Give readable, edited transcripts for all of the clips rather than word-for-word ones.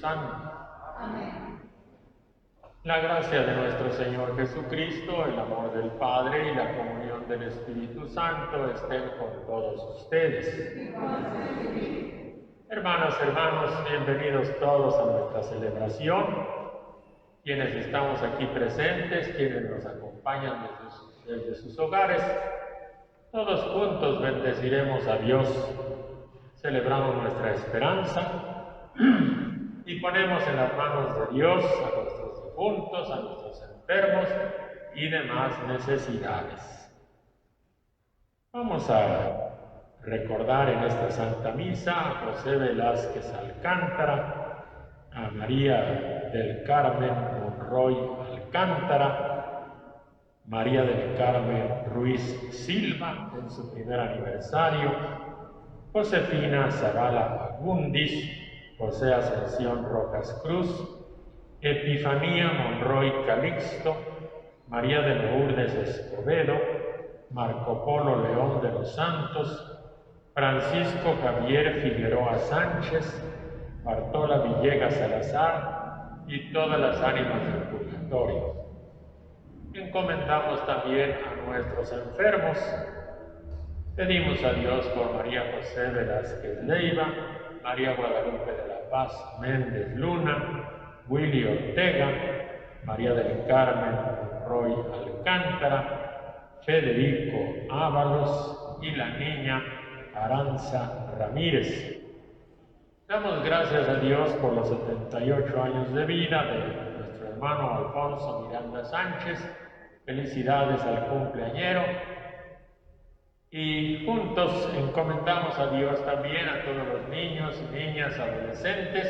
Santo. Amén. La gracia de nuestro Señor Jesucristo, el amor del Padre y la comunión del Espíritu Santo estén con todos ustedes. Hermanas, hermanos, bienvenidos todos a nuestra celebración. Quienes estamos aquí presentes, quienes nos acompañan desde sus hogares, todos juntos bendeciremos a Dios, celebramos nuestra esperanza y ponemos en las manos de Dios a nuestros difuntos, a nuestros enfermos y demás necesidades. Vamos a recordar en esta Santa Misa a José Velázquez Alcántara, a María del Carmen Monroy Alcántara, María del Carmen Ruiz Silva en su primer aniversario, Josefina Zavala Agundis, José Ascensión Rojas Cruz, Epifanía Monroy Calixto, María de Lourdes Escobedo, Marco Polo León de los Santos, Francisco Javier Figueroa Sánchez, Bartola Villegas Salazar y todas las ánimas del purgatorio. Encomendamos también a nuestros enfermos. Pedimos a Dios por María José Velázquez Leiva, María Guadalupe de la Paz Méndez Luna, Willy Ortega, María del Carmen Monroy Alcántara, Federico Ábalos y la niña Aranza Ramírez. Damos gracias a Dios por los 78 años de vida de nuestro hermano Alfonso Miranda Sánchez. Felicidades al cumpleañero. Y juntos encomendamos a Dios también a todos los niños, niñas, adolescentes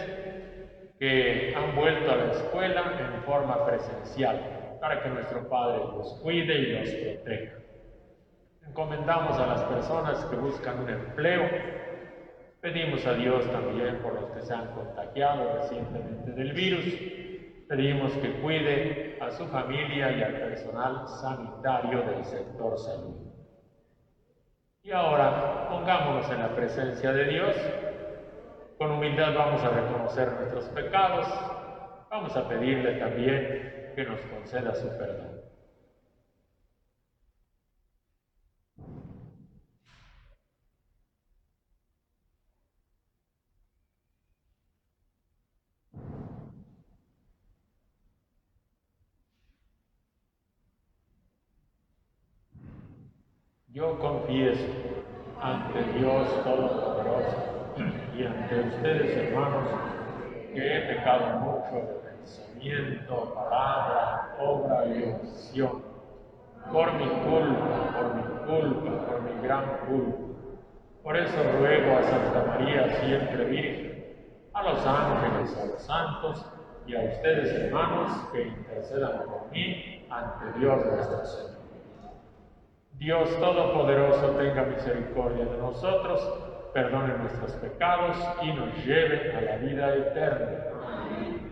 que han vuelto a la escuela en forma presencial, para que nuestro Padre los cuide y los proteja. Encomendamos a las personas que buscan un empleo. Pedimos a Dios también por los que se han contagiado recientemente del virus. Pedimos que cuide a su familia y al personal sanitario del sector salud. Y ahora, pongámonos en la presencia de Dios. Con humildad vamos a reconocer nuestros pecados. Vamos a pedirle también que nos conceda su perdón. Yo confieso ante Dios Todopoderoso y ante ustedes, hermanos, que he pecado mucho de pensamiento, palabra, obra y omisión, por mi gran culpa. Por eso ruego a Santa María, siempre Virgen, a los ángeles, a los santos y a ustedes, hermanos, que intercedan por mí ante Dios nuestro Señor. Dios Todopoderoso tenga misericordia de nosotros, perdone nuestros pecados y nos lleve a la vida eterna. Amén.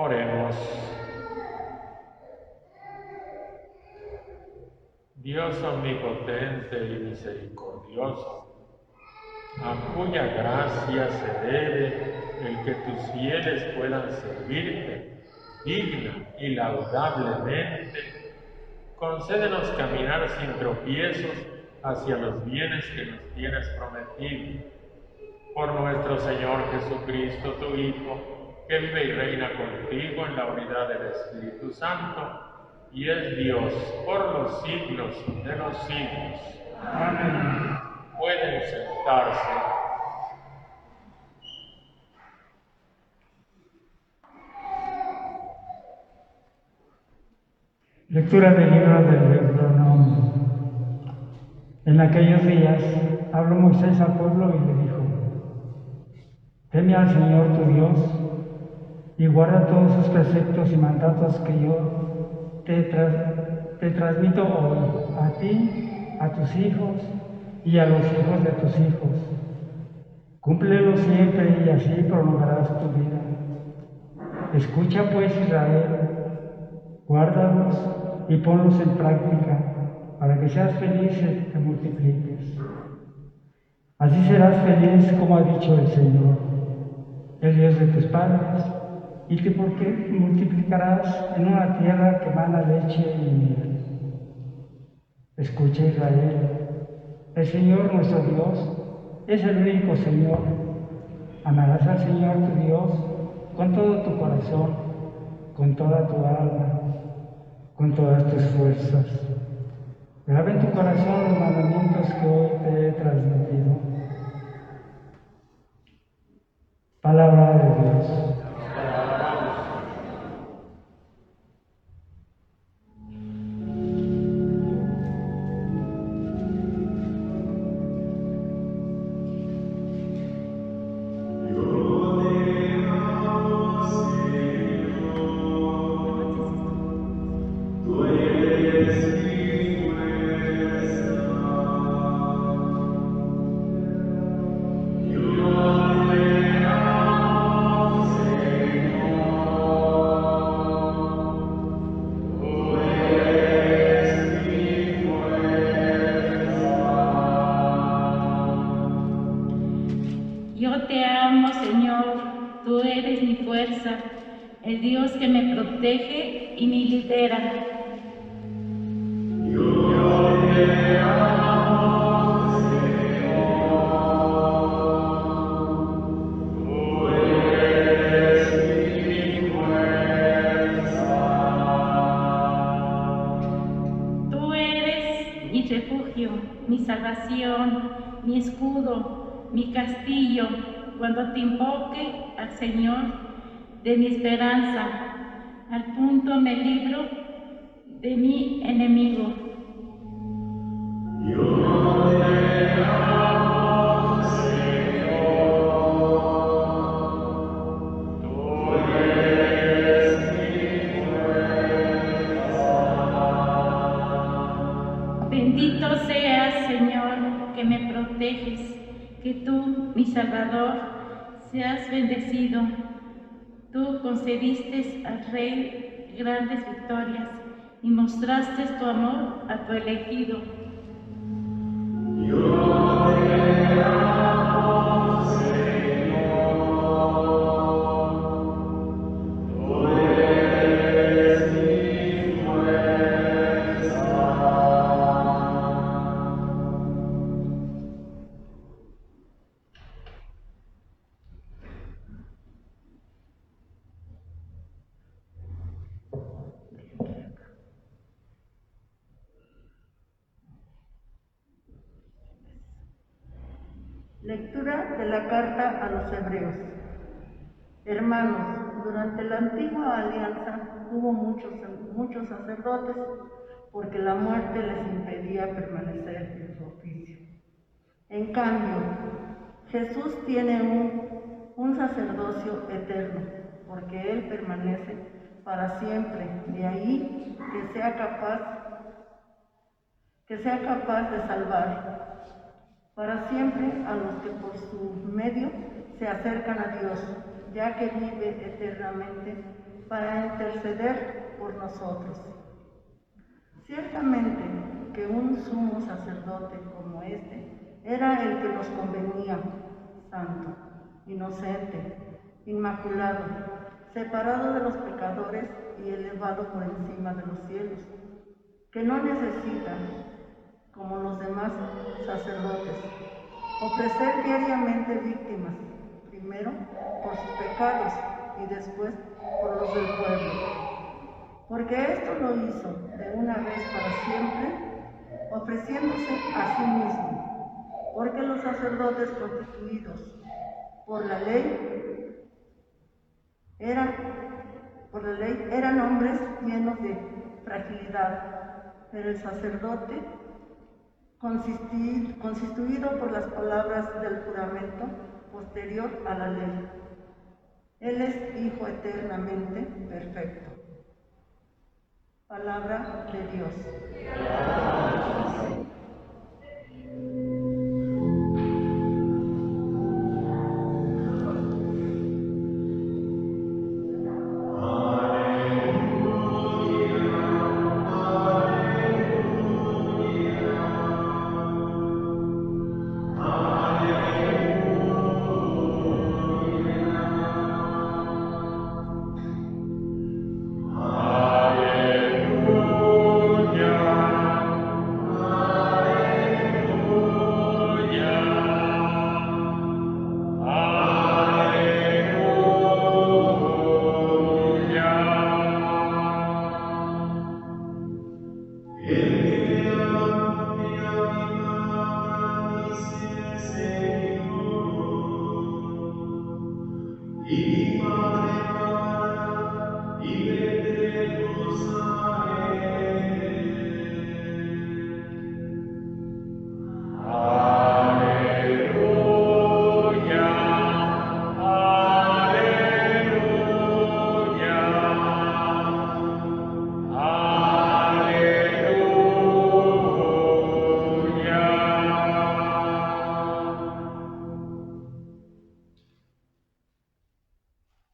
Oremos. Dios omnipotente y misericordioso, a cuya gracia se debe el que tus fieles puedan servirte digna y laudablemente, concédenos caminar sin tropiezos hacia los bienes que nos tienes prometido. Por nuestro Señor Jesucristo, tu Hijo, que vive y reina contigo en la unidad del Espíritu Santo, y es Dios por los siglos de los siglos. Amén. Pueden sentarse. Lectura del libro del Deuteronomio. En aquellos días habló Moisés al pueblo y le dijo: Teme al Señor tu Dios y guarda todos sus preceptos y mandatos que yo te transmito hoy, a ti, a tus hijos y a los hijos de tus hijos. Cúmplelos siempre y así prolongarás tu vida. Escucha pues, Israel, guárdalos y ponlos en práctica, para que seas feliz y te multipliques. Así serás feliz, como ha dicho el Señor, el Dios de tus padres, y te multiplicarás en una tierra que mana leche y miel. Escucha, Israel, el Señor nuestro Dios es el único Señor. Amarás al Señor tu Dios con todo tu corazón, con toda tu alma, con todas tus fuerzas. Graba en tu corazón los mandamientos que hoy te he transmitido. Palabra de Dios. Yo te amo, Señor, tú eres mi fuerza, el Dios que me protege y me lidera. Yo te amo, Señor, tú eres mi fuerza. Tú eres mi refugio, mi salvación, mi escudo. mi castillo, cuando te invoque al Señor de mi esperanza, al punto me libro de mi enemigo. Yo te amo, Señor, tú eres mi fuerza. Bendito seas, Señor, que me proteges, que tú, mi Salvador, seas bendecido. Tú concediste al Rey grandes victorias y mostraste tu amor a tu elegido. Yo te amo, Señor, tú eres mi fuerza. Lectura de la carta a los Hebreos. Hermanos, durante la antigua alianza hubo muchos sacerdotes porque la muerte les impedía permanecer en su oficio. En cambio, Jesús tiene un sacerdocio eterno porque Él permanece para siempre. De ahí que sea capaz de salvar para siempre a los que por su medio se acercan a Dios, ya que vive eternamente para interceder por nosotros. Ciertamente que un sumo sacerdote como este era el que nos convenía, santo, inocente, inmaculado, separado de los pecadores y elevado por encima de los cielos, que no necesita, como los demás sacerdotes, ofrecer diariamente víctimas, primero por sus pecados y después por los del pueblo. Porque esto lo hizo de una vez para siempre, ofreciéndose a sí mismo, porque los sacerdotes constituidos por la ley eran hombres llenos de fragilidad, pero el sacerdote constituido por las palabras del juramento posterior a la ley. Él es Hijo eternamente perfecto. Palabra de Dios.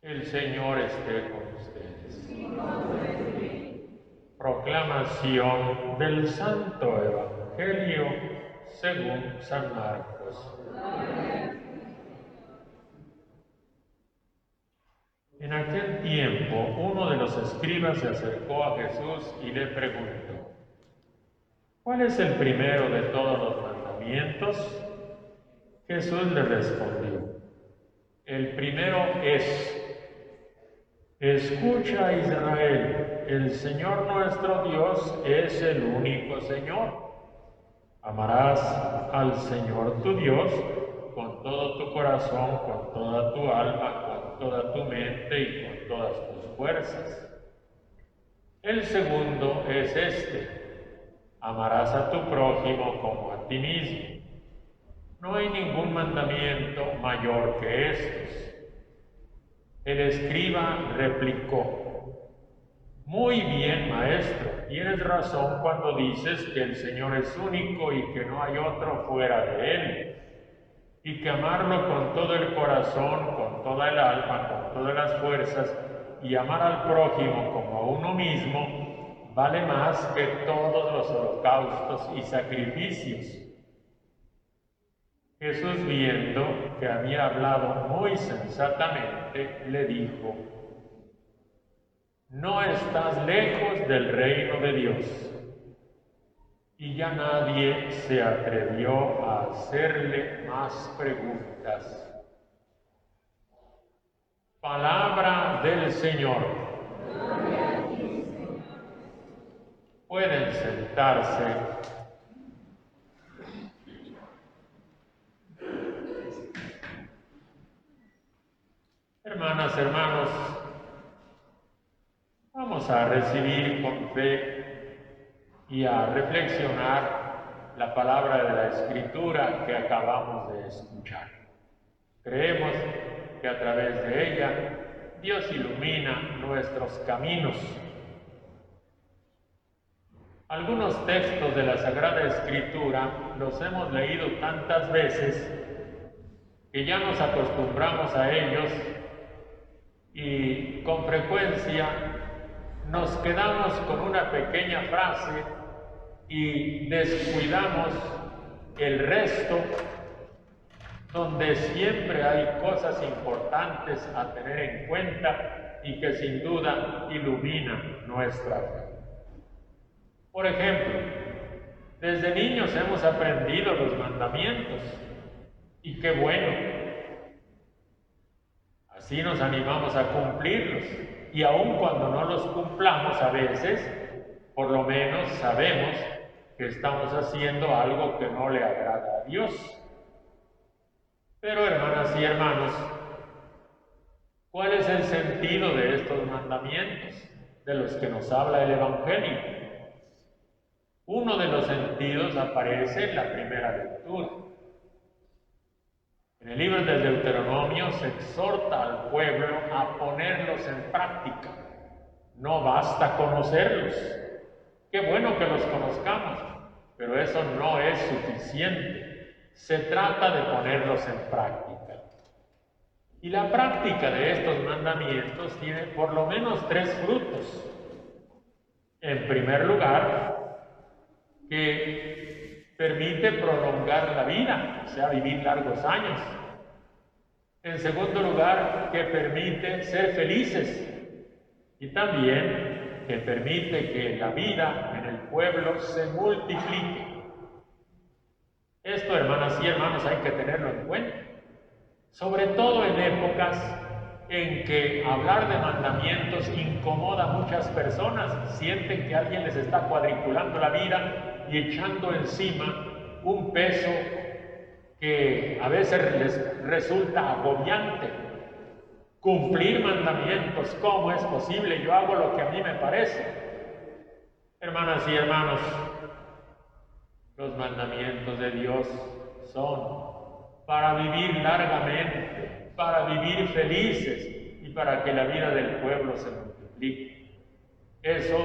El Señor esté con ustedes. Proclamación del Santo Evangelio según San Marcos. En aquel tiempo, uno de los escribas se acercó a Jesús y le preguntó: ¿cuál es el primero de todos los mandamientos? Jesús le respondió: el primero es: escucha, Israel, el Señor nuestro Dios es el único Señor. Amarás al Señor tu Dios con todo corazón, con toda tu alma, con toda tu mente y con todas tus fuerzas. El segundo es este: amarás a tu prójimo como a ti mismo. No hay ningún mandamiento mayor que estos. El escriba replicó: muy bien, maestro, tienes razón cuando dices que el Señor es único y que no hay otro fuera de Él, y que amarlo con todo el corazón, con toda el alma, con todas las fuerzas, y amar al prójimo como a uno mismo, vale más que todos los holocaustos y sacrificios. Jesús, viendo que había hablado muy sensatamente, le dijo: no estás lejos del reino de Dios. Y ya nadie se atrevió a hacerle más preguntas. Palabra del Señor. Pueden sentarse. Hermanas, hermanos, vamos a recibir con fe y a reflexionar la palabra de la Escritura que acabamos de escuchar. Creemos que a través de ella Dios ilumina nuestros caminos. Algunos textos de la Sagrada Escritura los hemos leído tantas veces que ya nos acostumbramos a ellos y con frecuencia nos quedamos con una pequeña frase y descuidamos el resto, donde siempre hay cosas importantes a tener en cuenta y que sin duda iluminan nuestra fe. Por ejemplo, desde niños hemos aprendido los mandamientos, y qué bueno. Así nos animamos a cumplirlos. Y aun cuando no los cumplamos a veces, por lo menos sabemos que estamos haciendo algo que no le agrada a Dios. Pero, hermanas y hermanos, ¿cuál es el sentido de estos mandamientos de los que nos habla el Evangelio? Uno de los sentidos aparece en la primera lectura. En el libro del Deuteronomio se exhorta al pueblo a ponerlos en práctica. No basta conocerlos. Qué bueno que los conozcamos, pero eso no es suficiente. Se trata de ponerlos en práctica. Y la práctica de estos mandamientos tiene por lo menos 3 frutos. En primer lugar, que permite prolongar la vida, o sea, vivir largos años. En segundo lugar, que permite ser felices. Y también que permite que la vida en el pueblo se multiplique. Esto, hermanas y hermanos, hay que tenerlo en cuenta. Sobre todo en épocas en que hablar de mandamientos incomoda a muchas personas. Sienten que alguien les está cuadriculando la vida y echando encima un peso que a veces les resulta agobiante. Cumplir mandamientos, ¿cómo es posible? Yo hago lo que a mí me parece. Hermanas y hermanos, los mandamientos de Dios son para vivir largamente, para vivir felices y para que la vida del pueblo se multiplique. Eso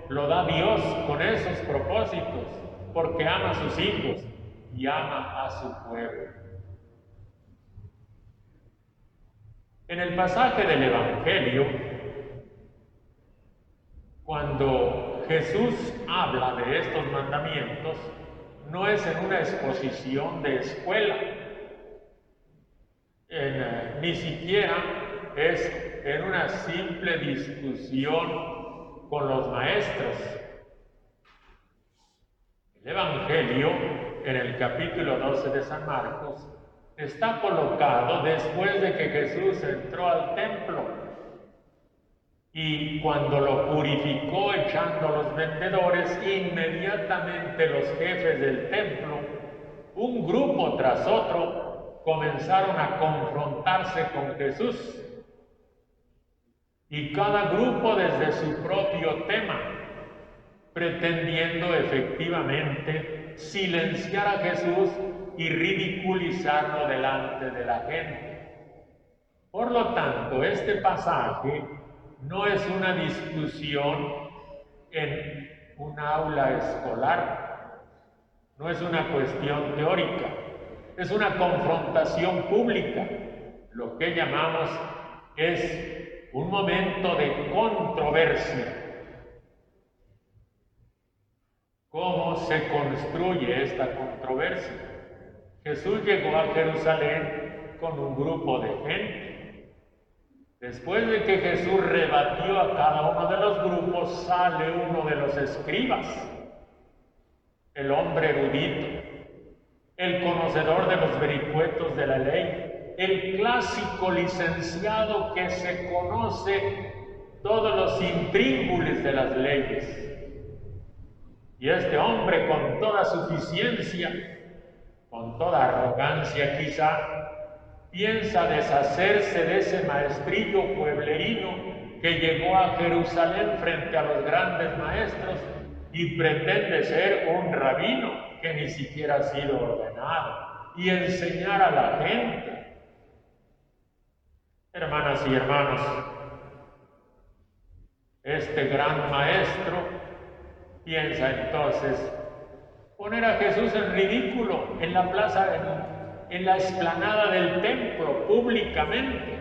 lo da Dios con esos propósitos, porque ama a sus hijos y ama a su pueblo. En el pasaje del Evangelio, cuando Jesús habla de estos mandamientos, no es en una exposición de escuela, ni siquiera es en una simple discusión con los maestros. El Evangelio, en el capítulo 12 de San Marcos, está colocado después de que Jesús entró al templo y cuando lo purificó echando a los vendedores, inmediatamente los jefes del templo, un grupo tras otro, comenzaron a confrontarse con Jesús. Y cada grupo desde su propio tema, pretendiendo efectivamente silenciar a Jesús y ridiculizarlo delante de la gente. Por lo tanto, este pasaje no es una discusión en un aula escolar, no es una cuestión teórica, es una confrontación pública. Lo que llamamos es un momento de controversia. ¿Cómo se construye esta controversia? Jesús llegó a Jerusalén con un grupo de gente. Después de que Jesús rebatió a cada uno de los grupos, sale uno de los escribas, el hombre erudito, el conocedor de los vericuetos de la ley, el clásico licenciado que se conoce todos los intríngulis de las leyes. Y este hombre, con toda suficiencia, con toda arrogancia quizá, piensa deshacerse de ese maestrillo pueblerino que llegó a Jerusalén frente a los grandes maestros y pretende ser un rabino que ni siquiera ha sido ordenado y enseñar a la gente. Hermanas y hermanos, este gran maestro piensa entonces poner a Jesús en ridículo en la plaza, en la explanada del templo, públicamente,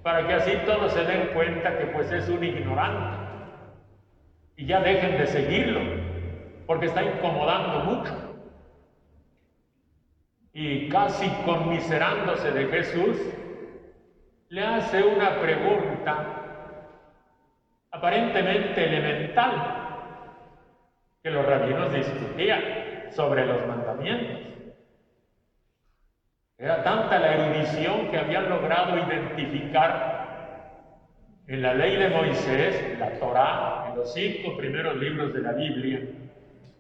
para que así todos se den cuenta que pues es un ignorante y ya dejen de seguirlo, porque está incomodando mucho. Y casi conmiserándose de Jesús, le hace una pregunta aparentemente elemental que los rabinos discutían sobre los mandamientos. Era tanta la erudición que habían logrado identificar en la ley de Moisés, la Torá, en los 5 primeros libros de la Biblia,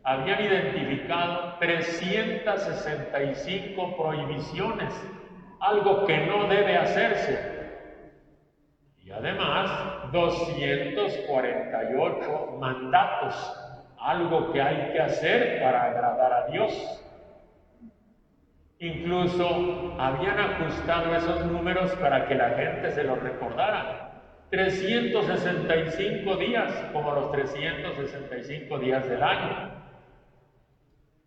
habían identificado 365 prohibiciones, algo que no debe hacerse. Y además, 248 mandatos, algo que hay que hacer para agradar a Dios. Incluso habían ajustado esos números para que la gente se los recordara. 365 días, como los 365 días del año.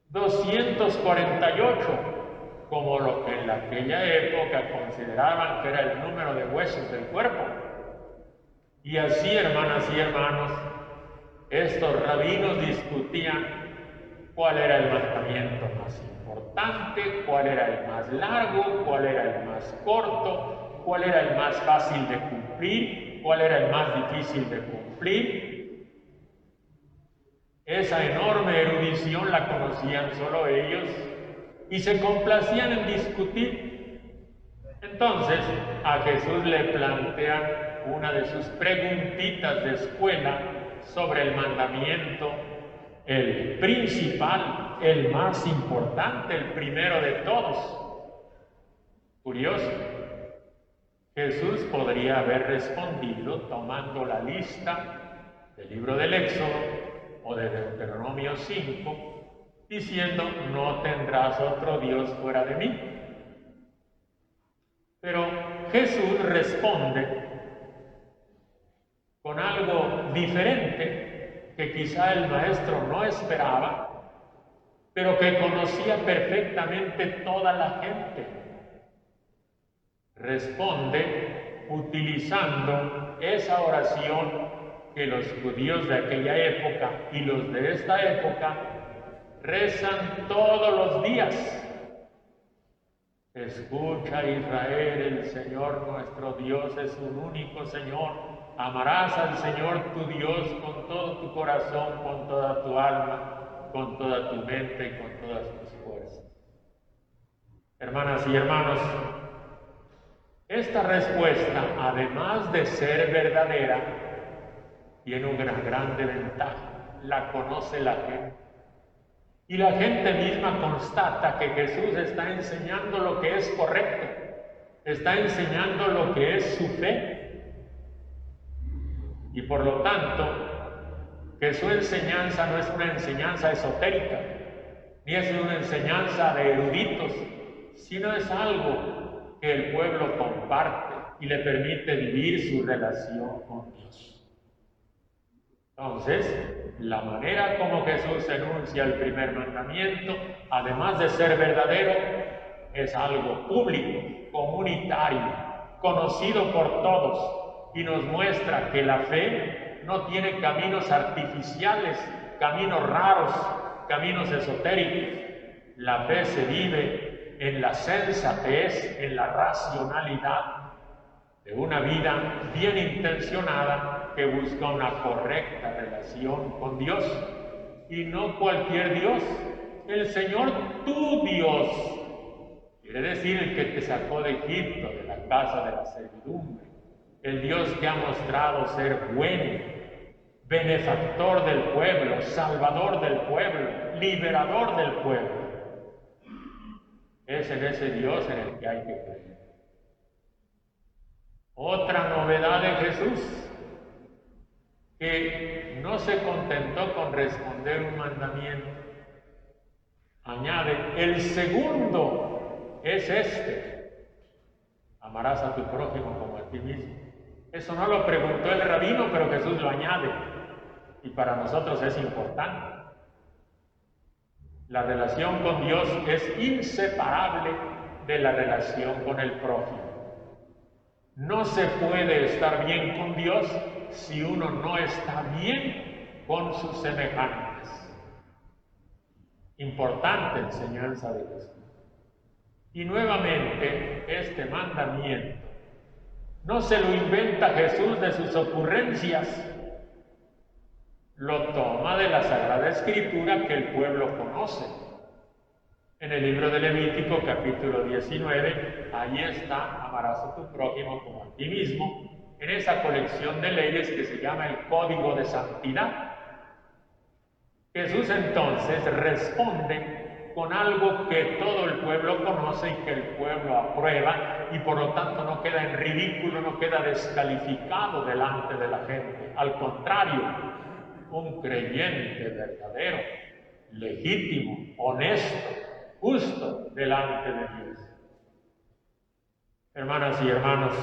248, como lo que en aquella época consideraban que era el número de huesos del cuerpo. Y así, hermanas y hermanos, estos rabinos discutían cuál era el mandamiento más importante, cuál era el más largo, cuál era el más corto, cuál era el más fácil de cumplir, cuál era el más difícil de cumplir. Esa enorme erudición la conocían solo ellos y se complacían en discutir. Entonces a Jesús le plantean una de sus preguntitas de escuela sobre el mandamiento, el principal, el más importante, el primero de todos. Curioso, Jesús podría haber respondido tomando la lista del libro del Éxodo o de Deuteronomio 5, diciendo: no tendrás otro Dios fuera de mí. Pero Jesús responde con algo diferente que quizá el maestro no esperaba, pero que conocía perfectamente toda la gente. Responde utilizando esa oración que los judíos de aquella época y los de esta época rezan todos los días. Escucha, Israel, el Señor nuestro Dios es un único Señor. Amarás al Señor tu Dios con todo tu corazón, con toda tu alma, con toda tu mente y con todas tus fuerzas. Hermanas y hermanos, esta respuesta, además de ser verdadera, tiene una grande ventaja: la conoce la gente. Y la gente misma constata que Jesús está enseñando lo que es correcto, está enseñando lo que es su fe. Y por lo tanto, que su enseñanza no es una enseñanza esotérica, ni es una enseñanza de eruditos, sino es algo que el pueblo comparte y le permite vivir su relación con Dios. Entonces, la manera como Jesús enuncia el primer mandamiento, además de ser verdadero, es algo público, comunitario, conocido por todos, y nos muestra que la fe no tiene caminos artificiales, caminos raros, caminos esotéricos. La fe se vive en la sensatez, en la racionalidad de una vida bien intencionada que busca una correcta relación con Dios, y no cualquier Dios, el Señor tu Dios, quiere decir el que te sacó de Egipto, de la casa de la servidumbre, el Dios que ha mostrado ser bueno, benefactor del pueblo, salvador del pueblo, liberador del pueblo. Es en ese Dios en el que hay que creer. Otra novedad de Jesús, que no se contentó con responder un mandamiento, añade, el segundo es este: amarás a tu prójimo como a ti mismo. Eso no lo preguntó el rabino, pero Jesús lo añade, y para nosotros es importante. La relación con Dios es inseparable de la relación con el prójimo. No se puede estar bien con Dios si uno no está bien con sus semejantes. Importante enseñanza de Jesús. Y nuevamente, este mandamiento no se lo inventa Jesús de sus ocurrencias, lo toma de la Sagrada Escritura que el pueblo conoce. En el libro de Levítico, capítulo 19, ahí está, amarás a tu prójimo como a ti mismo, en esa colección de leyes que se llama el Código de Santidad. Jesús entonces responde con algo que todo el pueblo conoce y que el pueblo aprueba, y por lo tanto no queda en ridículo, no queda descalificado delante de la gente. Al contrario, un creyente verdadero, legítimo, honesto, justo delante de Dios. Hermanas y hermanos,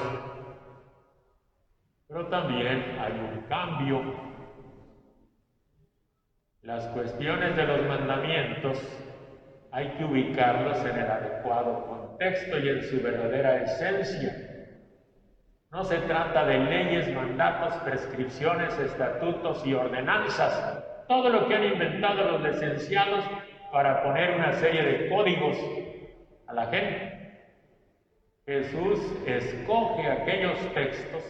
pero también hay un cambio. Las cuestiones de los mandamientos hay que ubicarlos en el adecuado contexto y en su verdadera esencia. No se trata de leyes, mandatos, prescripciones, estatutos y ordenanzas, todo lo que han inventado los licenciados para poner una serie de códigos a la gente. Jesús escoge aquellos textos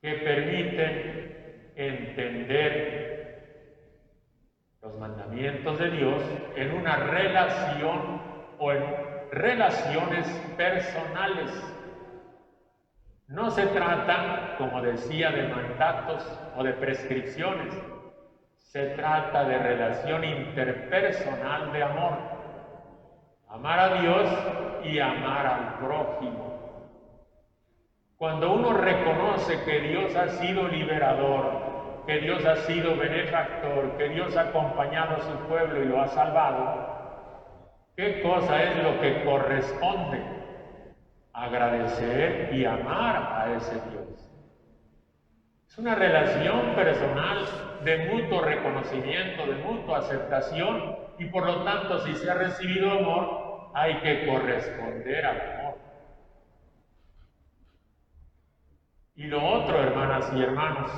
que permiten entender los mandamientos de Dios en una relación o en relaciones personales. No se trata, como decía, de mandatos o de prescripciones. Se trata de relación interpersonal de amor. Amar a Dios y amar al prójimo. Cuando uno reconoce que Dios ha sido liberador, que Dios ha sido benefactor, que Dios ha acompañado a su pueblo y lo ha salvado, ¿qué cosa es lo que corresponde? Agradecer y amar a ese Dios. Es una relación personal de mutuo reconocimiento, de mutua aceptación, y por lo tanto, si se ha recibido amor, hay que corresponder al amor. Y lo otro, hermanas y hermanos,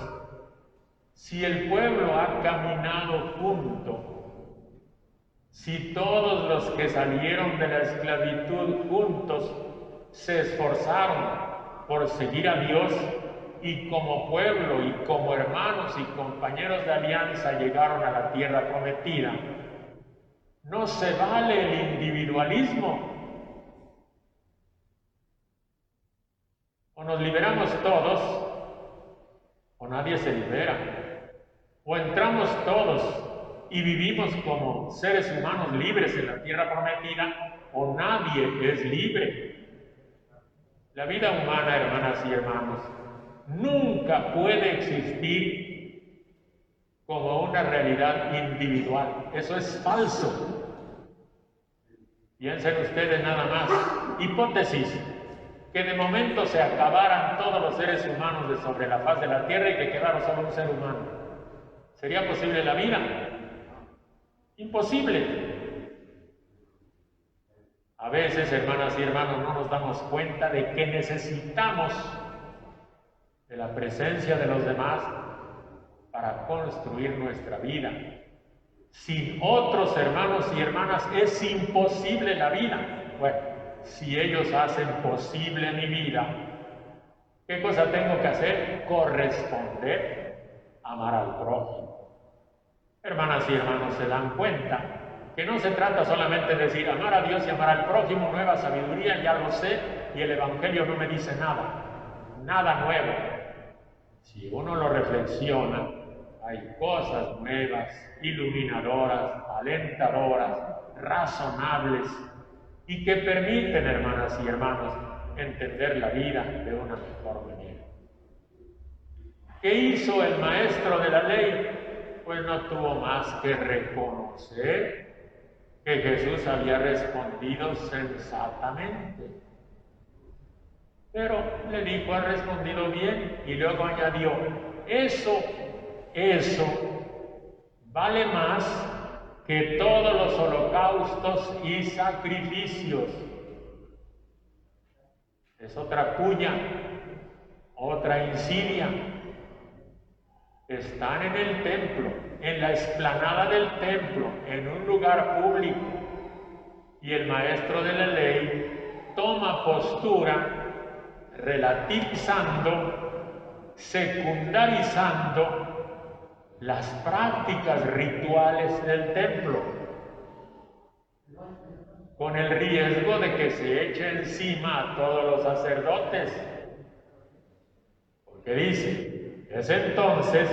si el pueblo ha caminado junto, si todos los que salieron de la esclavitud juntos se esforzaron por seguir a Dios, y como pueblo y como hermanos y compañeros de alianza llegaron a la tierra prometida, no se vale el individualismo. O nos liberamos todos, o nadie se libera. O entramos todos y vivimos como seres humanos libres en la tierra prometida, o nadie es libre. La vida humana, hermanas y hermanos, nunca puede existir como una realidad individual. Eso es falso. Piensen ustedes nada más. Hipótesis, que de momento se acabaran todos los seres humanos de sobre la faz de la tierra y que quedara solo un ser humano. ¿Sería posible la vida? Imposible. A veces, hermanas y hermanos, no nos damos cuenta de que necesitamos de la presencia de los demás para construir nuestra vida. Sin otros hermanos y hermanas es imposible la vida. Bueno, si ellos hacen posible mi vida, ¿qué cosa tengo que hacer? Corresponder, amar al prójimo. Hermanas y hermanos, ¿se dan cuenta que no se trata solamente de decir amar a Dios y amar al prójimo, nueva sabiduría, ya lo sé, y el Evangelio no me dice nada nuevo? Si uno lo reflexiona, hay cosas nuevas, iluminadoras, alentadoras, razonables, y que permiten, hermanas y hermanos, entender la vida de una mejor manera. ¿Qué hizo el maestro de la ley? Pues no tuvo más que reconocer que Jesús había respondido sensatamente. Pero le dijo, ha respondido bien, y luego añadió, eso vale más que todos los holocaustos y sacrificios. Es otra cuña, otra insidia. Están en el templo, en la explanada del templo, en un lugar público, y el maestro de la ley toma postura relativizando, secundarizando las prácticas rituales del templo, con el riesgo de que se eche encima a todos los sacerdotes, porque dice, es entonces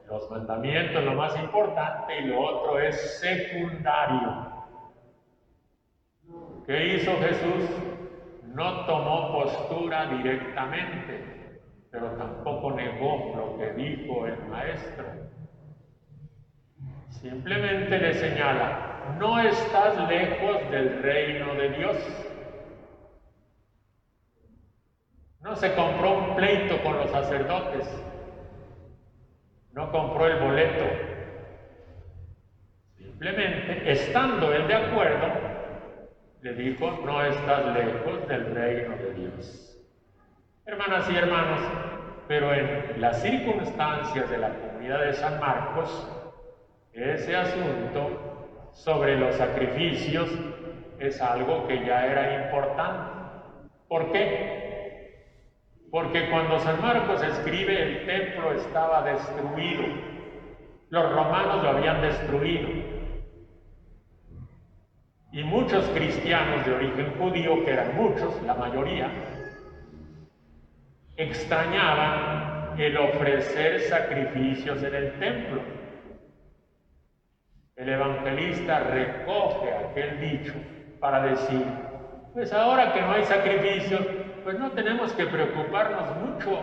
los mandamientos lo más importante y lo otro es secundario. ¿Qué hizo Jesús? No tomó postura directamente, pero tampoco negó lo que dijo el maestro. Simplemente le señala, no estás lejos del reino de Dios. No se compró un pleito con los sacerdotes, no compró el boleto. Simplemente, estando él de acuerdo, le dijo, no estás lejos del reino de Dios. Hermanas y hermanos, pero en las circunstancias de la comunidad de San Marcos, ese asunto sobre los sacrificios es algo que ya era importante. ¿Por qué? Porque cuando San Marcos escribe, el templo estaba destruido. Los romanos lo habían destruido. Y muchos cristianos de origen judío, que eran muchos, la mayoría, extrañaban el ofrecer sacrificios en el templo. El evangelista recoge aquel dicho para decir, pues ahora que no hay sacrificios, pues no tenemos que preocuparnos mucho.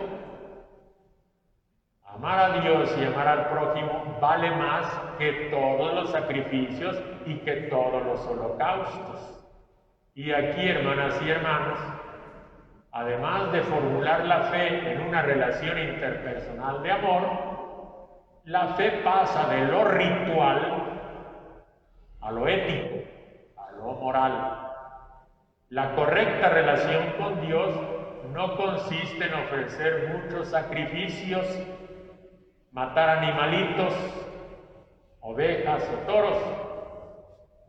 Amar a Dios y amar al prójimo vale más que todos los sacrificios y que todos los holocaustos. Y aquí, hermanas y hermanos, además de formular la fe en una relación interpersonal de amor, la fe pasa de lo ritual a lo ético, a lo moral. La correcta relación con Dios no consiste en ofrecer muchos sacrificios, matar animalitos, ovejas o toros.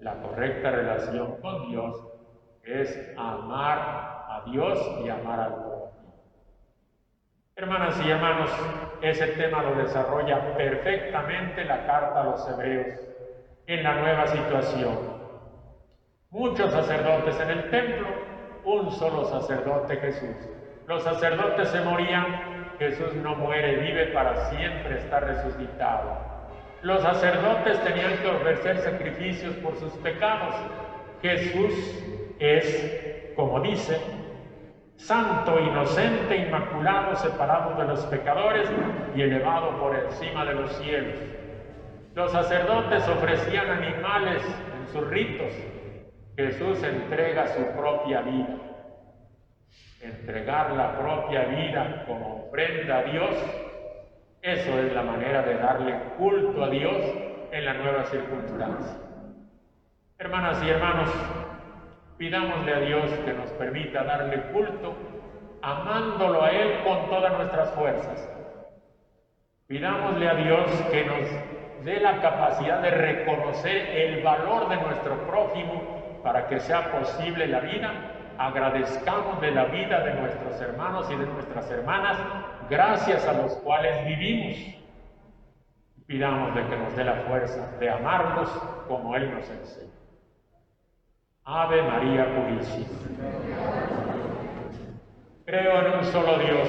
La correcta relación con Dios es amar a Dios y amar al prójimo. Hermanas y hermanos, ese tema lo desarrolla perfectamente la carta a los hebreos en la nueva situación. Muchos sacerdotes en el templo, un solo sacerdote, Jesús. Los sacerdotes se morían, Jesús no muere, vive para siempre, está resucitado. Los sacerdotes tenían que ofrecer sacrificios por sus pecados. Jesús es, como dice, santo, inocente, inmaculado, separado de los pecadores y elevado por encima de los cielos. Los sacerdotes ofrecían animales en sus ritos. Jesús entrega su propia vida. Entregar la propia vida como ofrenda a Dios, eso es la manera de darle culto a Dios en la nueva circunstancia. Hermanas y hermanos, pidámosle a Dios que nos permita darle culto, amándolo a Él con todas nuestras fuerzas. Pidámosle a Dios que nos dé la capacidad de reconocer el valor de nuestro prójimo para que sea posible la vida. Agradezcamos de la vida de nuestros hermanos y de nuestras hermanas, gracias a los cuales vivimos. Pidámosle que nos dé la fuerza de amarlos como Él nos enseña. Ave María Purísima. Creo en un solo Dios,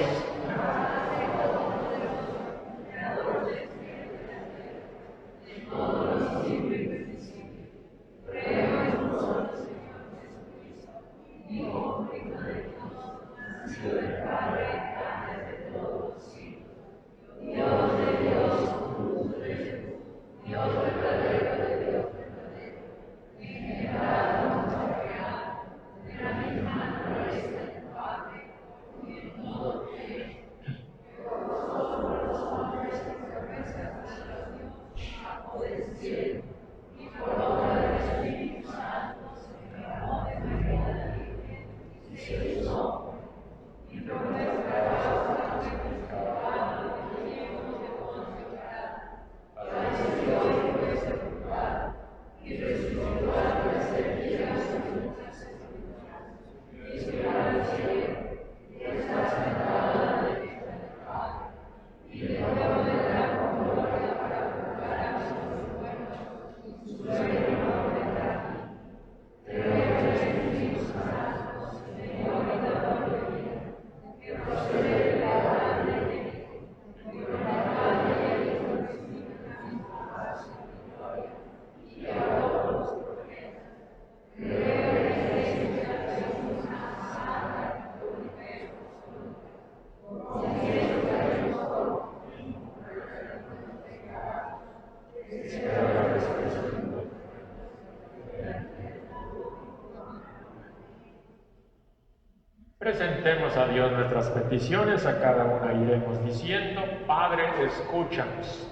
presentemos a Dios nuestras peticiones, a cada una iremos diciendo: Padre, escúchanos.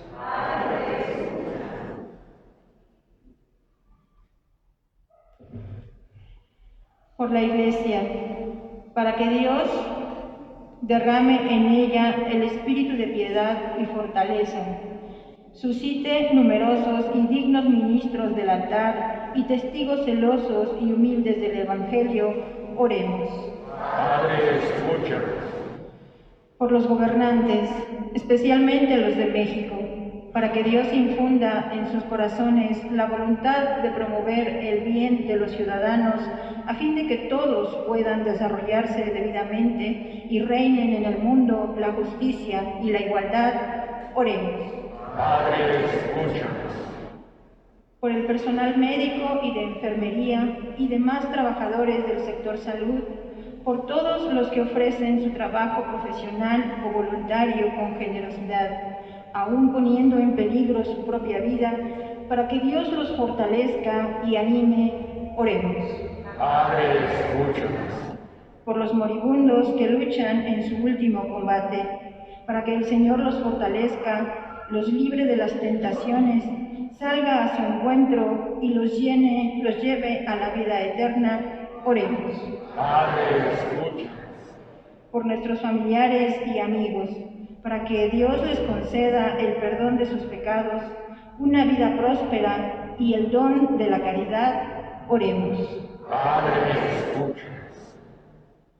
Por la Iglesia, para que Dios derrame en ella el espíritu de piedad y fortaleza, suscite numerosos y dignos ministros del altar y testigos celosos y humildes del Evangelio, oremos. Padre, escúchanos. Por los gobernantes, especialmente los de México, para que Dios infunda en sus corazones la voluntad de promover el bien de los ciudadanos, a fin de que todos puedan desarrollarse debidamente y reinen en el mundo la justicia y la igualdad, oremos. Padre, escúchanos. Por el personal médico y de enfermería y demás trabajadores del sector salud, por todos los que ofrecen su trabajo profesional o voluntario con generosidad, aún poniendo en peligro su propia vida, para que Dios los fortalezca y anime, oremos. Padre, escúchanos. Por los moribundos que luchan en su último combate, para que el Señor los fortalezca, los libre de las tentaciones, salga a su encuentro y los lleve a la vida eterna, oremos. Padre, escúchanos. Por nuestros familiares y amigos, para que Dios les conceda el perdón de sus pecados, una vida próspera y el don de la caridad, oremos. Padre, escúchanos.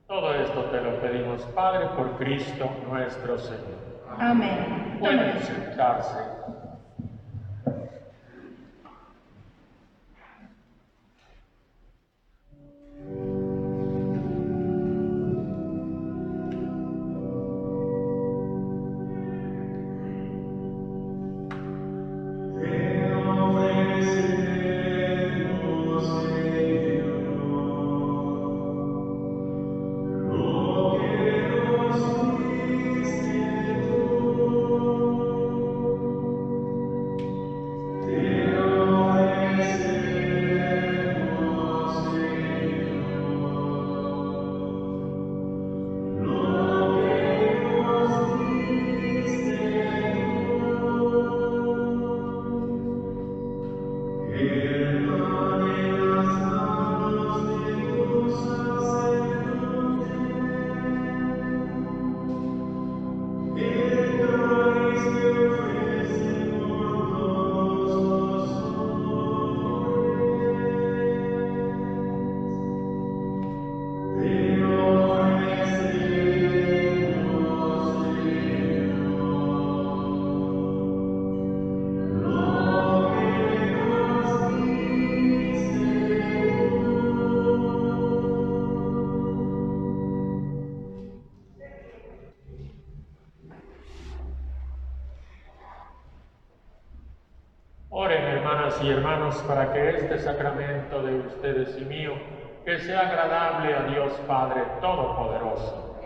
Todo esto te lo pedimos, Padre, por Cristo nuestro Señor. Amén. Pueden sentarse. hermanas y hermanos, para que este sacramento de ustedes y mío, que sea agradable a Dios Padre Todopoderoso.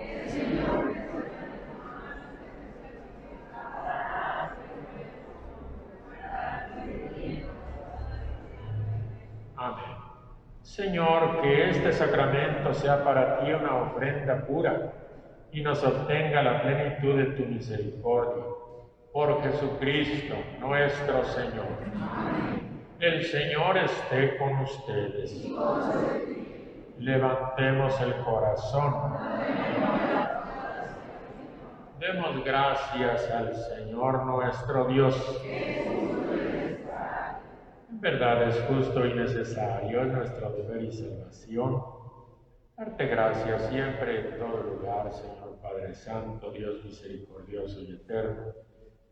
Amén. Señor, que este sacramento sea para ti una ofrenda pura y nos obtenga la plenitud de tu misericordia. Por Jesucristo nuestro Señor. El Señor esté con ustedes. Levantemos el corazón. Demos gracias al Señor nuestro Dios. En verdad es justo y necesario, es nuestro deber y salvación. Darte gracias siempre en todo lugar, Señor Padre Santo, Dios misericordioso y eterno,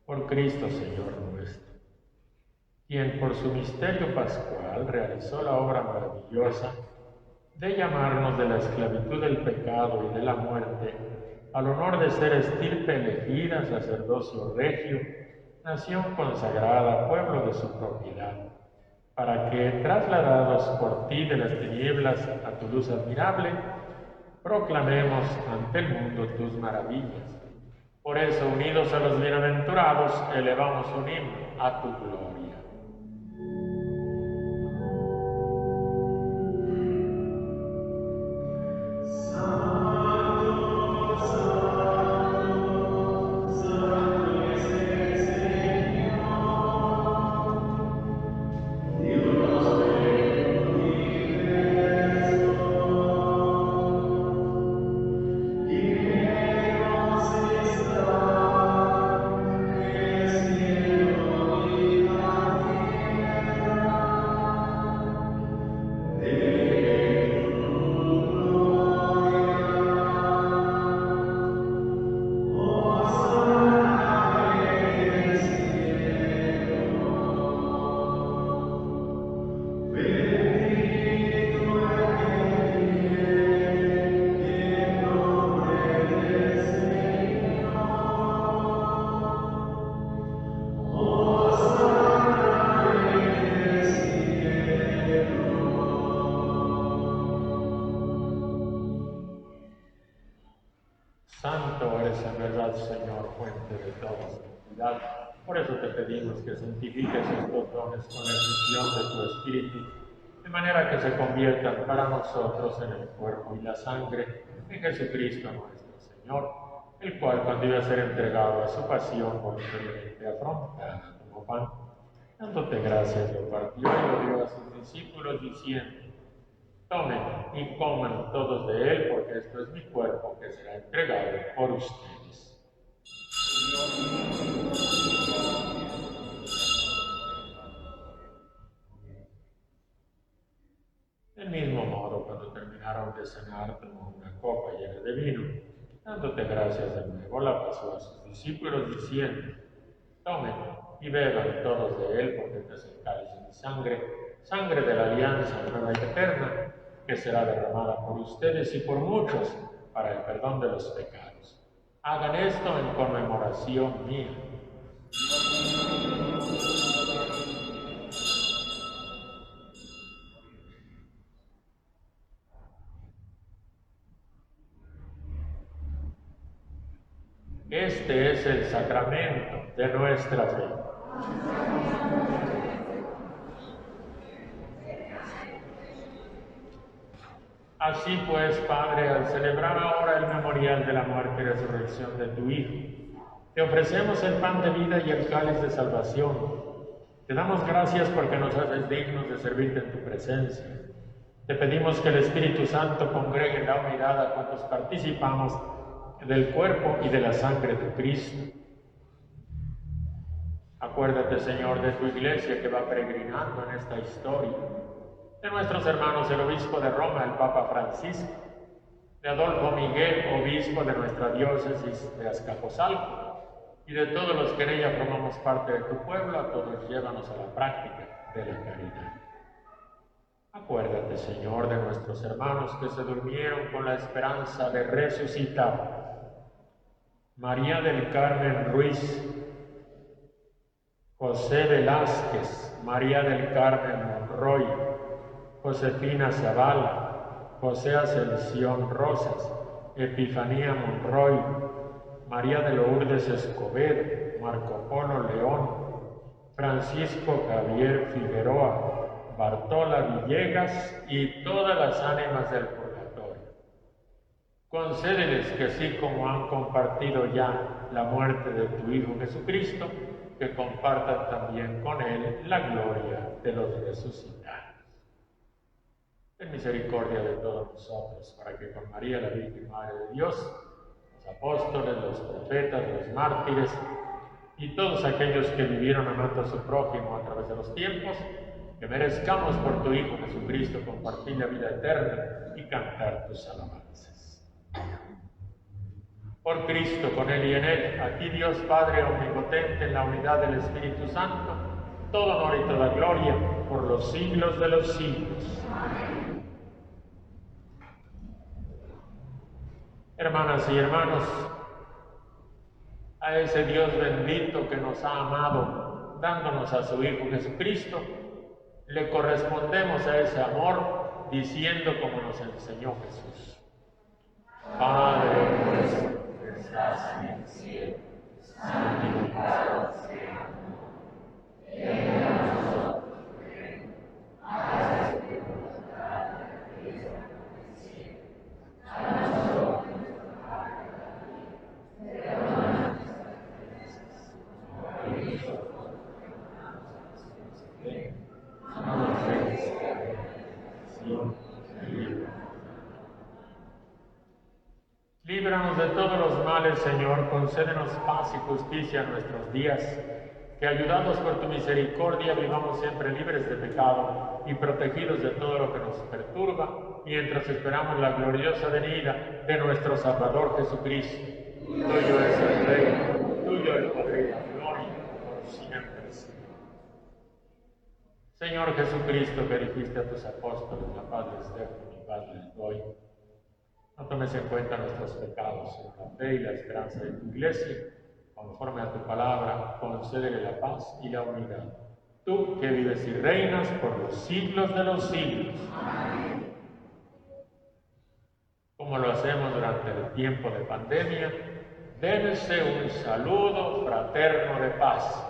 por Cristo Señor nuestro, quien por su misterio pascual realizó la obra maravillosa de llamarnos de la esclavitud del pecado y de la muerte al honor de ser estirpe elegida, sacerdocio regio, nación consagrada, pueblo de su propiedad, para que, trasladados por ti de las tinieblas a tu luz admirable, proclamemos ante el mundo tus maravillas. Por eso, unidos a los bienaventurados, elevamos un himno a tu gloria. Santo eres en verdad, Señor, fuente de toda santidad. Por eso te pedimos que santifiques estos dones con la efusión de tu Espíritu, de manera que se conviertan para nosotros en el cuerpo y la sangre de Jesucristo nuestro Señor, el cual, cuando iba a ser entregado a su pasión, voluntariamente afrontado, tomó pan, dándote gracias, lo partió y lo dio a sus discípulos, diciendo: tomen y coman todos de él, porque esto es mi cuerpo que será entregado por ustedes. Del mismo modo, cuando terminaron de cenar, tomó una copa llena de vino. Dándote gracias de nuevo, la pasó a sus discípulos, diciendo: tomen y beban todos de él, porque este es el cáliz de mi sangre, sangre de la alianza nueva y eterna, que será derramada por ustedes y por muchos para el perdón de los pecados. Hagan esto en conmemoración mía. Este es el sacramento de nuestra fe. Así pues, Padre, al celebrar ahora el memorial de la muerte y resurrección de tu Hijo, te ofrecemos el pan de vida y el cáliz de salvación. Te damos gracias porque nos haces dignos de servirte en tu presencia. Te pedimos que el Espíritu Santo congregue en la unidad a cuantos participamos del cuerpo y de la sangre de Cristo. Acuérdate, Señor, de tu Iglesia que va peregrinando en esta historia, de nuestros hermanos el obispo de Roma, el Papa Francisco, de Adolfo Miguel, obispo de nuestra diócesis de Azcapotzalco, y de todos los que en ella formamos parte de tu pueblo. A todos llévanos a la práctica de la caridad. Acuérdate, Señor, de nuestros hermanos que se durmieron con la esperanza de resucitar. María del Carmen Ruiz, José Velázquez, María del Carmen Monroy, Josefina Zavala, José Ascensión Rosas, Epifanía Monroy, María de Lourdes Escobedo, Marco Polo León, Francisco Javier Figueroa, Bartola Villegas y todas las ánimas del purgatorio. Concédeles que así como han compartido ya la muerte de tu Hijo Jesucristo, que compartan también con Él la gloria de los resucitados. Ten misericordia de todos nosotros, para que con María, la Virgen Madre de Dios, los apóstoles, los profetas, los mártires y todos aquellos que vivieron amando a su prójimo a través de los tiempos, que merezcamos por tu Hijo Jesucristo compartir la vida eterna y cantar tus alabanzas. Por Cristo, con Él y en Él, a ti Dios Padre omnipotente, en la unidad del Espíritu Santo, todo honor y toda gloria por los siglos de los siglos. Amén. Hermanas y hermanos, a ese Dios bendito que nos ha amado, dándonos a su Hijo Jesucristo, le correspondemos a ese amor diciendo como nos enseñó Jesús. Padre nuestro que estás en el cielo, santificado sea tu nombre. Venga a nosotros tu reino. Hágase tu voluntad en la tierra como en el cielo. Danos hoy nuestro pan de cada día. Perdona nuestras ofensas, como nosotros perdonamos a los que nos ofenden. No nos dejes caer en la tentación y líbranos. Líbranos de todos los males, Señor, concédenos paz y justicia en nuestros días, que ayudados por tu misericordia vivamos siempre libres de pecado y protegidos de todo lo que nos perturba, mientras esperamos la gloriosa venida de nuestro Salvador Jesucristo. Tuyo es el reino, tuyo el poder y la gloria, por siempre, Señor. Señor Jesucristo, que dijiste a tus apóstoles, la paz les dejo, mi paz les doy. No tomes en cuenta nuestros pecados, en la fe y la esperanza de tu Iglesia. Conforme a tu palabra, concédele la paz y la unidad. Tú que vives y reinas por los siglos de los siglos. Amén. Como lo hacemos durante el tiempo de pandemia, dense un saludo fraterno de paz.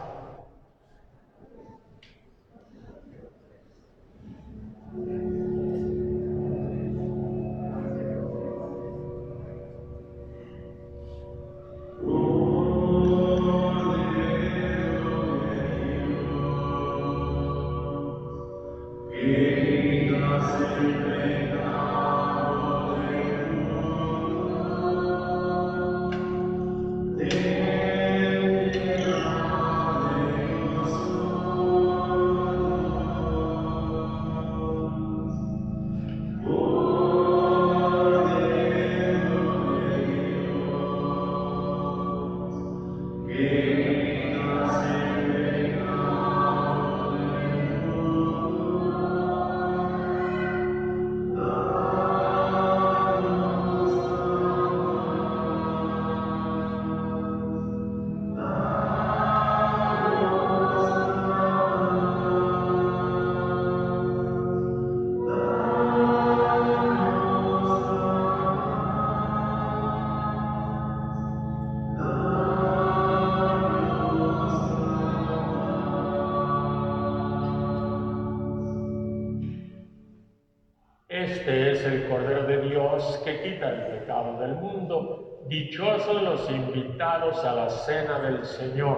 Este es el Cordero de Dios que quita el pecado del mundo. Dichosos los invitados a la cena del Señor.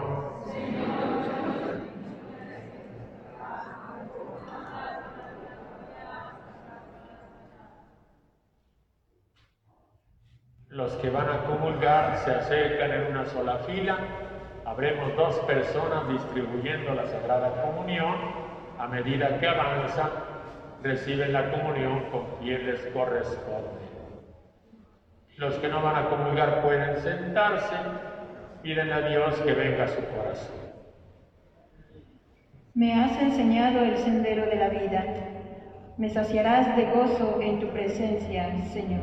Los que van a comulgar se acercan en una sola fila. Habremos 2 personas distribuyendo la Sagrada Comunión. A medida que avanzan, reciben la comunión con quien les corresponde. Los que no van a comulgar pueden sentarse. Piden a Dios que venga a su corazón. Me has enseñado el sendero de la vida. Me saciarás de gozo en tu presencia, Señor.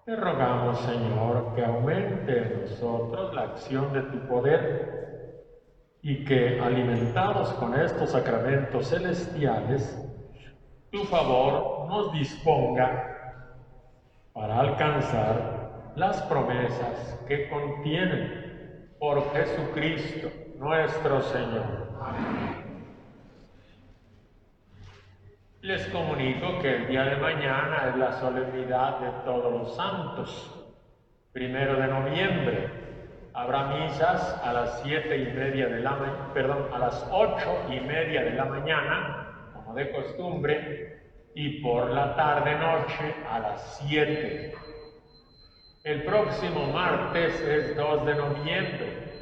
Te rogamos, Señor, que aumente en nosotros la acción de tu poder y que, alimentados con estos sacramentos celestiales, tu favor nos disponga para alcanzar las promesas que contienen por Jesucristo, nuestro Señor. Amén. Les comunico que el día de mañana es la solemnidad de todos los santos. 1 de noviembre habrá misas a las 8:30 de la mañana, como de costumbre, y por la tarde-noche a las 7. El próximo martes es 2 de noviembre,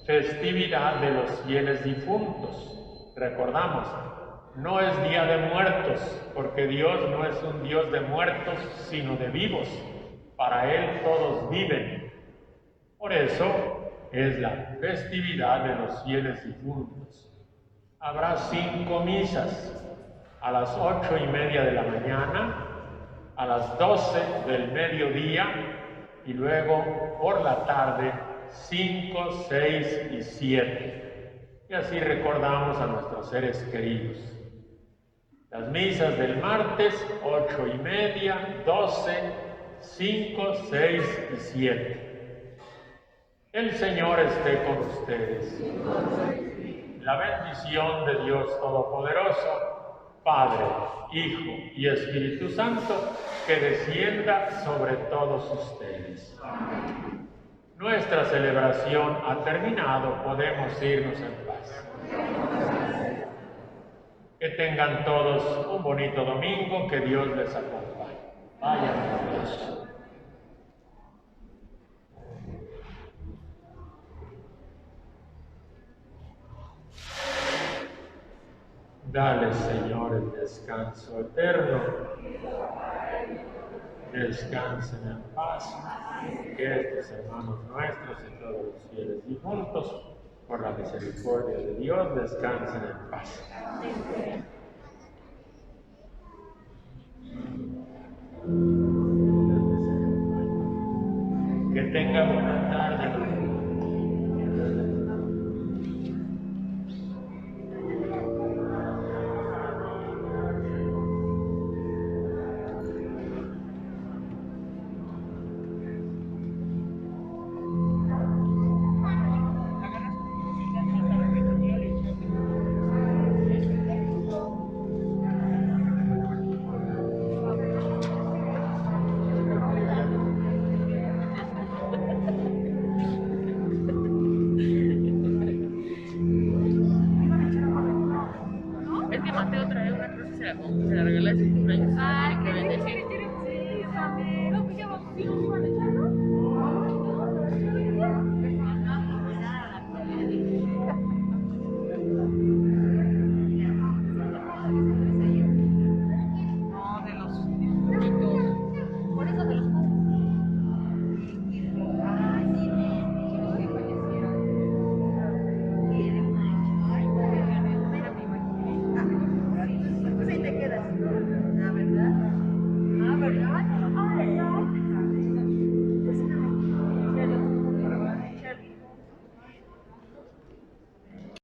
festividad de los fieles difuntos. Recordamos, no es Día de Muertos, porque Dios no es un Dios de muertos, sino de vivos. Para Él todos viven. Por eso es la festividad de los fieles difuntos. Habrá 5 misas, a las 8:30 de la mañana, a las 12 del mediodía y luego por la tarde 5, 6 y 7. Y así recordamos a nuestros seres queridos. Las misas del martes, 8:30, 12, 5, 6 y 7. El Señor esté con ustedes. La bendición de Dios Todopoderoso, Padre, Hijo y Espíritu Santo, que descienda sobre todos ustedes. Nuestra celebración ha terminado, podemos irnos en paz. Que tengan todos un bonito domingo, que Dios les acompañe. Vayan con Dios. Dale, Señor, el descanso eterno. Descansen en paz. Que estos hermanos nuestros y todos los fieles difuntos, por la misericordia de Dios, descansen en paz. Que tengan una tarde. Es que Mateo trae una cruz y se la regala de su cumpleaños. Ay, qué bendecido. Sí, yo también. No, pues ya vamos a ir.